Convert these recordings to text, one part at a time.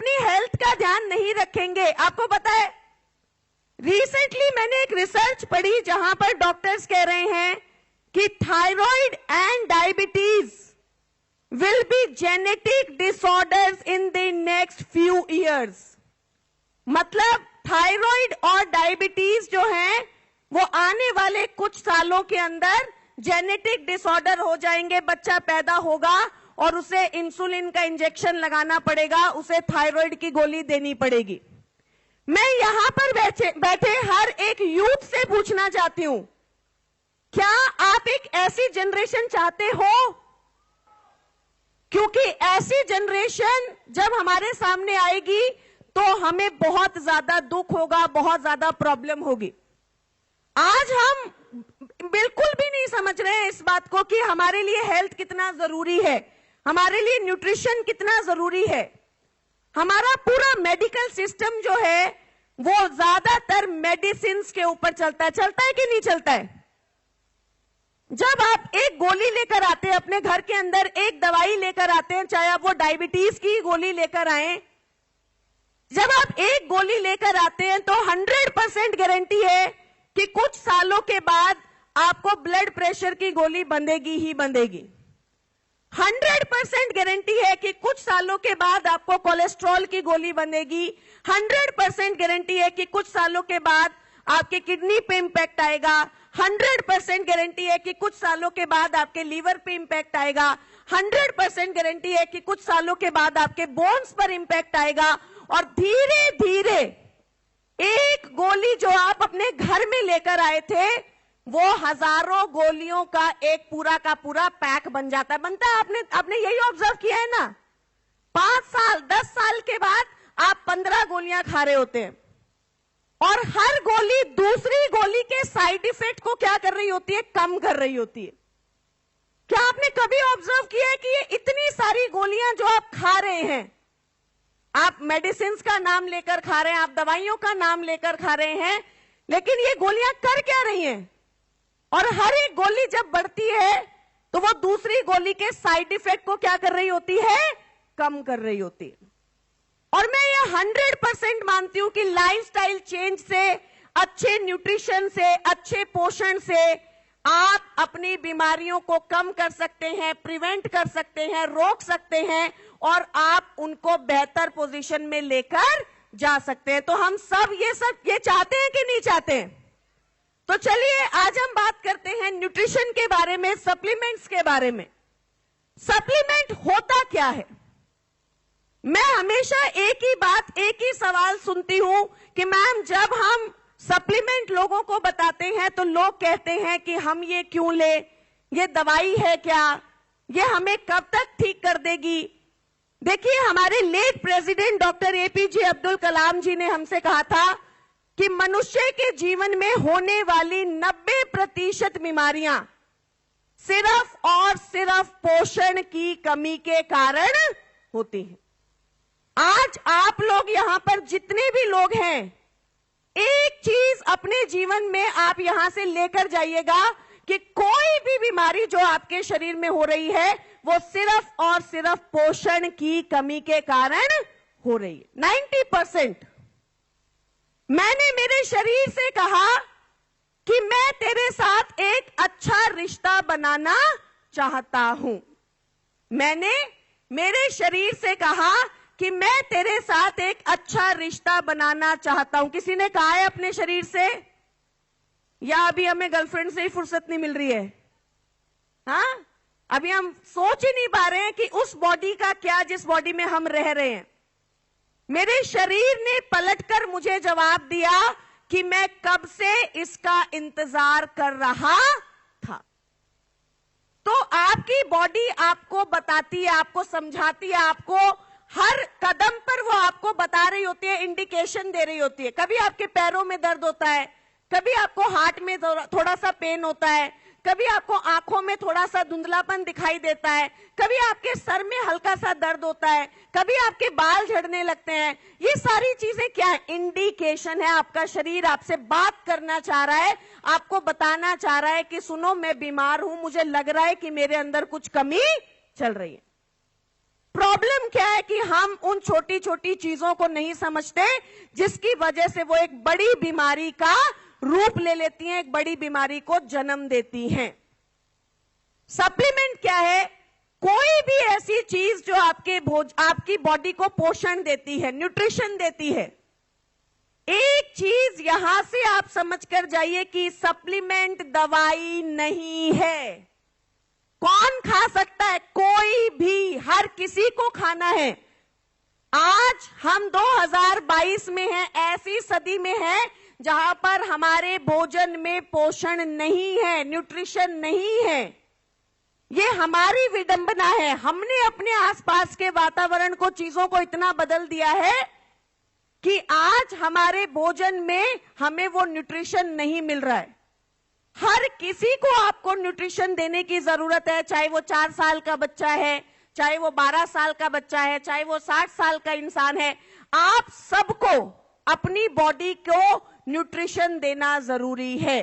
अपनी हेल्थ का ध्यान नहीं रखेंगे। आपको पता है, रिसेंटली मैंने एक रिसर्च पढ़ी जहां पर डॉक्टर्स कह रहे हैं कि thyroid and diabetes will be genetic disorders in the next few years. मतलब थायराइड और डायबिटीज जो है वो आने वाले कुछ सालों के अंदर जेनेटिक डिसऑर्डर हो जाएंगे। बच्चा पैदा होगा और उसे इंसुलिन का इंजेक्शन लगाना पड़ेगा, उसे थायराइड की गोली देनी पड़ेगी। मैं यहां पर बैठे हर एक यूथ से पूछना चाहती हूं, क्या आप एक ऐसी जनरेशन चाहते हो? क्योंकि ऐसी जनरेशन जब हमारे सामने आएगी तो हमें बहुत ज्यादा दुख होगा, बहुत ज्यादा प्रॉब्लम होगी। आज हम बिल्कुल भी नहीं समझ रहे हैं इस बात को कि हमारे लिए हेल्थ कितना जरूरी है, हमारे लिए न्यूट्रिशन कितना जरूरी है। हमारा पूरा मेडिकल सिस्टम जो है वो ज्यादातर मेडिसिन के ऊपर चलता है कि नहीं चलता है? जब आप एक गोली लेकर आते हैं अपने घर के अंदर, एक दवाई लेकर आते हैं, चाहे आप वो डायबिटीज की गोली लेकर आए, जब आप एक गोली लेकर आते हैं तो 100% गारंटी है कि कुछ सालों के बाद आपको ब्लड प्रेशर की गोली बंधेगी ही बंधेगी। 100% गारंटी है कि कुछ सालों के बाद आपको कोलेस्ट्रॉल की गोली बंधेगी। 100% गारंटी है कि कुछ सालों के बाद आपके किडनी पे इंपैक्ट आएगा। 100% गारंटी है कि कुछ सालों के बाद आपके लीवर पे इंपैक्ट आएगा। 100% गारंटी है कि कुछ सालों के बाद आपके बोन्स पर इंपैक्ट आएगा। और धीरे धीरे एक गोली जो आप अपने घर में लेकर आए थे वो हजारों गोलियों का एक पूरा का पूरा पैक बन जाता है। बनता है, आपने यही ऑब्जर्व किया है ना? 5 साल 10 साल के बाद आप 15 गोलियां खा रहे होते हैं और हर गोली दूसरी गोली के साइड इफेक्ट को क्या कर रही होती है? कम कर रही होती है। क्या आपने कभी ऑब्जर्व किया है कि ये इतनी सारी गोलियां जो आप खा रहे हैं, आप मेडिसिन का नाम लेकर खा रहे हैं, आप दवाइयों का नाम लेकर खा रहे हैं, लेकिन ये गोलियां कर क्या रही हैं? और हर एक गोली जब बढ़ती है तो वो दूसरी गोली के साइड इफेक्ट को क्या कर रही होती है? कम कर रही होती है। और मैं ये 100% मानती हूं कि लाइफस्टाइल चेंज से, अच्छे न्यूट्रिशन से, अच्छे पोषण से आप अपनी बीमारियों को कम कर सकते हैं, प्रिवेंट कर सकते हैं, रोक सकते हैं और आप उनको बेहतर पोजीशन में लेकर जा सकते हैं। तो हम सब ये चाहते हैं कि नहीं चाहते हैं? तो चलिए आज हम बात करते हैं न्यूट्रिशन के बारे में, सप्लीमेंट्स के बारे में। सप्लीमेंट होता क्या है? मैं हमेशा एक ही बात, एक ही सवाल सुनती हूं कि मैम जब हम सप्लीमेंट लोगों को बताते हैं तो लोग कहते हैं कि हम ये क्यों ले, ये दवाई है क्या, ये हमें कब तक ठीक कर देगी। देखिए, हमारे late president doctor APJ Abdul Kalam ji ने हमसे कहा था कि मनुष्य के जीवन में होने वाली 90% बीमारियां सिर्फ और सिर्फ पोषण की कमी के कारण होती हैं। आज आप लोग यहां पर जितने भी लोग हैं, एक चीज अपने जीवन में आप यहां से लेकर जाइएगा कि कोई भी बीमारी जो आपके शरीर में हो रही है वो सिर्फ और सिर्फ पोषण की कमी के कारण हो रही है। 90%। मैंने मेरे शरीर से कहा कि मैं तेरे साथ एक अच्छा रिश्ता बनाना चाहता हूं। मैंने मेरे शरीर से कहा कि मैं तेरे साथ एक अच्छा रिश्ता बनाना चाहता हूं। किसी ने कहा है अपने शरीर से? या अभी हमें गर्लफ्रेंड से ही फुर्सत नहीं मिल रही है? हाँ, अभी हम सोच ही नहीं पा रहे हैं कि उस बॉडी का क्या जिस बॉडी में हम रह रहे हैं। मेरे शरीर ने पलटकर मुझे जवाब दिया कि मैं कब से इसका इंतजार कर रहा था। तो आपकी बॉडी आपको बताती है, आपको समझाती है, आपको हर कदम पर वो आपको बता रही होती है, इंडिकेशन दे रही होती है। कभी आपके पैरों में दर्द होता है, कभी आपको हार्ट में थोड़ा सा पेन होता है, कभी आपको आंखों में थोड़ा सा धुंधलापन दिखाई देता है, कभी आपके सर में हल्का सा दर्द होता है, कभी आपके बाल झड़ने लगते हैं। ये सारी चीजें क्या है? इंडिकेशन है। आपका शरीर आपसे बात करना चाह रहा है, आपको बताना चाह रहा है कि सुनो मैं बीमार हूं, मुझे लग रहा है कि मेरे अंदर कुछ कमी चल रही है। प्रॉब्लम क्या है कि हम उन छोटी छोटी चीजों को नहीं समझते, जिसकी वजह से वो एक बड़ी बीमारी का रूप ले लेती हैं, एक बड़ी बीमारी को जन्म देती हैं। सप्लीमेंट क्या है? कोई भी ऐसी चीज जो आपकी बॉडी को पोषण देती है, न्यूट्रिशन देती है। एक चीज यहां से आप समझ कर जाइए कि सप्लीमेंट दवाई नहीं है। कौन खा सकता है? कोई भी, हर किसी को खाना है। आज हम 2022 में हैं, ऐसी सदी में हैं जहां पर हमारे भोजन में पोषण नहीं है, न्यूट्रिशन नहीं है। ये हमारी विडंबना है। हमने अपने आसपास के वातावरण को, चीजों को इतना बदल दिया है कि आज हमारे भोजन में हमें वो न्यूट्रिशन नहीं मिल रहा है। हर किसी को आपको न्यूट्रिशन देने की जरूरत है, चाहे वो 4 साल का बच्चा है, चाहे वो 12 साल का बच्चा है, चाहे वो 60 साल का इंसान है। आप सबको अपनी बॉडी को न्यूट्रिशन देना जरूरी है।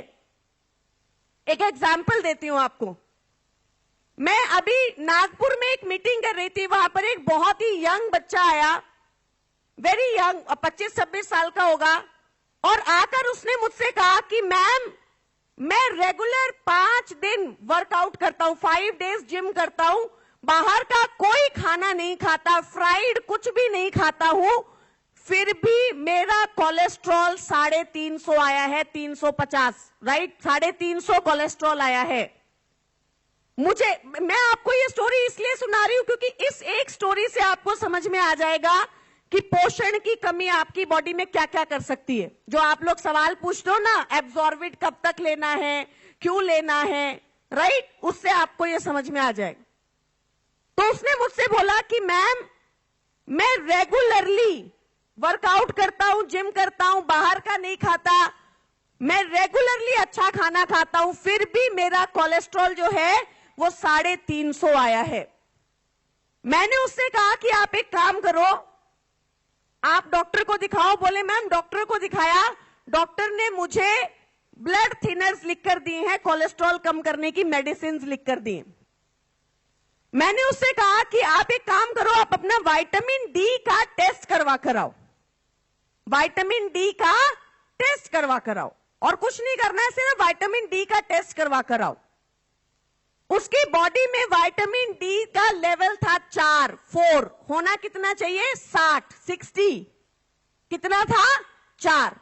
एक एग्जाम्पल देती हूं आपको। मैं अभी नागपुर में एक मीटिंग कर रही थी, वहां पर एक बहुत ही यंग बच्चा आया, वेरी यंग, 25-26 साल का होगा, और आकर उसने मुझसे कहा कि मैम, मैं रेगुलर 5 दिन वर्कआउट करता हूं, 5 डेज जिम करता हूं, बाहर का कोई खाना नहीं खाता, फ्राइड कुछ भी नहीं खाता हूं, फिर भी मेरा कोलेस्ट्रॉल 350 आया है, 350, राइट, 350 कोलेस्ट्रॉल आया है। मैं आपको ये स्टोरी इसलिए सुना रही हूं क्योंकि इस एक स्टोरी से आपको समझ में आ जाएगा कि पोषण की कमी आपकी बॉडी में क्या क्या कर सकती है। जो आप लोग सवाल पूछते हो ना, एब्जॉर्बिट कब तक लेना है, क्यों लेना है, राइट, उससे आपको ये समझ में आ जाएगा। तो उसने मुझसे बोला कि मैम, मैं रेगुलरली वर्कआउट करता हूं, जिम करता हूं, बाहर का नहीं खाता, मैं रेगुलरली अच्छा खाना खाता हूं, फिर भी मेरा कोलेस्ट्रॉल जो है वो 350 आया है। मैंने उससे कहा कि आप एक काम करो, आप डॉक्टर को दिखाओ। बोले मैम, डॉक्टर को दिखाया, डॉक्टर ने मुझे ब्लड थिनर्स लिख कर दिए हैं, कोलेस्ट्रॉल कम करने की मेडिसिन लिख कर दी। मैंने उससे कहा कि आप एक काम करो, आप अपना विटामिन डी का टेस्ट करवा कराओ, विटामिन डी का टेस्ट करवा कराओ, और कुछ नहीं करना है, सिर्फ विटामिन डी का टेस्ट करवा कराओ। उसकी बॉडी में विटामिन डी का लेवल था 4 होना कितना चाहिए, 60 कितना था, 4।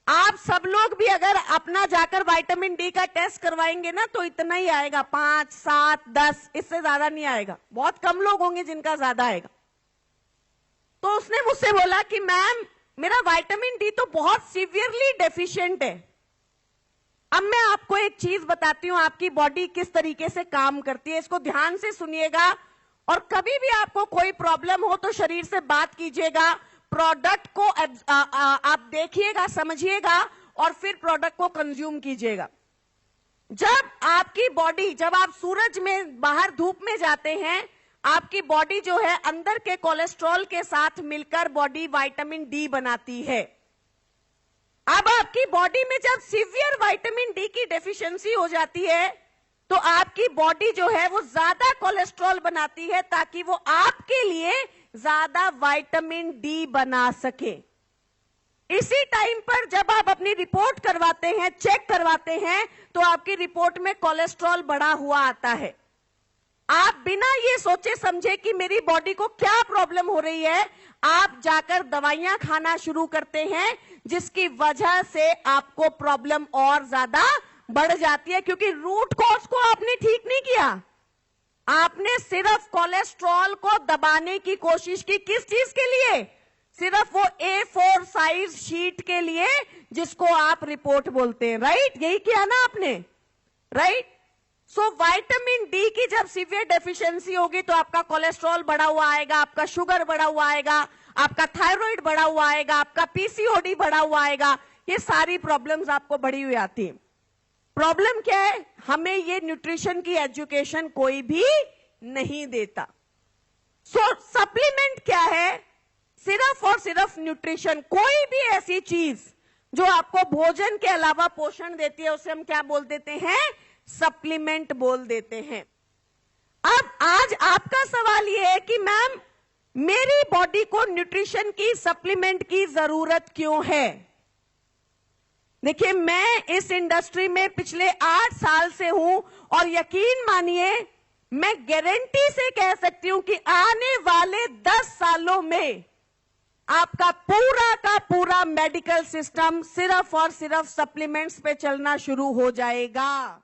आप सब लोग भी अगर अपना जाकर विटामिन डी का टेस्ट करवाएंगे ना, तो इतना ही आएगा, 5, 7, 10, इससे ज्यादा नहीं आएगा। बहुत कम लोग होंगे जिनका ज्यादा आएगा। तो उसने मुझसे बोला कि मैम, मेरा विटामिन डी तो बहुत सीवियरली डेफिशिएंट है। अब मैं आपको एक चीज बताती हूं, आपकी बॉडी किस तरीके से काम करती है, इसको ध्यान से सुनिएगा, और कभी भी आपको कोई प्रॉब्लम हो तो शरीर से बात कीजिएगा, प्रोडक्ट को आप देखिएगा, समझिएगा, और फिर प्रोडक्ट को कंज्यूम कीजिएगा। जब आपकी बॉडी, जब आप सूरज में बाहर धूप में जाते हैं, आपकी बॉडी जो है अंदर के कोलेस्ट्रॉल के साथ मिलकर बॉडी विटामिन डी बनाती है। अब आपकी बॉडी में जब सीवियर विटामिन डी की डेफिशिएंसी हो जाती है, तो आपकी बॉडी जो है वो ज्यादा कोलेस्ट्रॉल बनाती है, ताकि वो आपके लिए ज्यादा विटामिन डी बना सके। इसी टाइम पर जब आप अपनी रिपोर्ट करवाते हैं, चेक करवाते हैं, तो आपकी रिपोर्ट में कोलेस्ट्रॉल बढ़ा हुआ आता है। आप बिना ये सोचे समझे कि मेरी बॉडी को क्या प्रॉब्लम हो रही है, आप जाकर दवाइयां खाना शुरू करते हैं, जिसकी वजह से आपको प्रॉब्लम और ज्यादा बढ़ जाती है, क्योंकि रूट कॉज को आपने ठीक नहीं किया। आपने सिर्फ कोलेस्ट्रॉल को दबाने की कोशिश की। किस चीज के लिए? सिर्फ वो A4 साइज शीट के लिए, जिसको आप रिपोर्ट बोलते हैं, राइट? यही किया ना आपने, राइट? सो विटामिन डी की जब सीवियर डेफिशिएंसी होगी, तो आपका कोलेस्ट्रॉल बढ़ा हुआ आएगा, आपका शुगर बढ़ा हुआ आएगा, आपका थायराइड बढ़ा हुआ आएगा, आपका पीसीओडी बढ़ा हुआ आएगा। ये सारी प्रॉब्लम्स आपको बढ़ी हुई आती है। प्रॉब्लम क्या है? हमें ये न्यूट्रिशन की एजुकेशन कोई भी नहीं देता। सो सप्लीमेंट क्या है? सिर्फ और सिर्फ न्यूट्रिशन। कोई भी ऐसी चीज जो आपको भोजन के अलावा पोषण देती है, उसे हम क्या बोल देते हैं? सप्लीमेंट बोल देते हैं। अब आज आपका सवाल यह है कि मैम मेरी बॉडी को न्यूट्रिशन की, सप्लीमेंट की जरूरत क्यों है? देखिए, मैं इस इंडस्ट्री में पिछले 8 साल से हूं और यकीन मानिए मैं गारंटी से कह सकती हूं कि आने वाले 10 सालों में आपका पूरा का पूरा मेडिकल सिस्टम सिर्फ और सिर्फ सप्लीमेंट्स पे चलना शुरू हो जाएगा।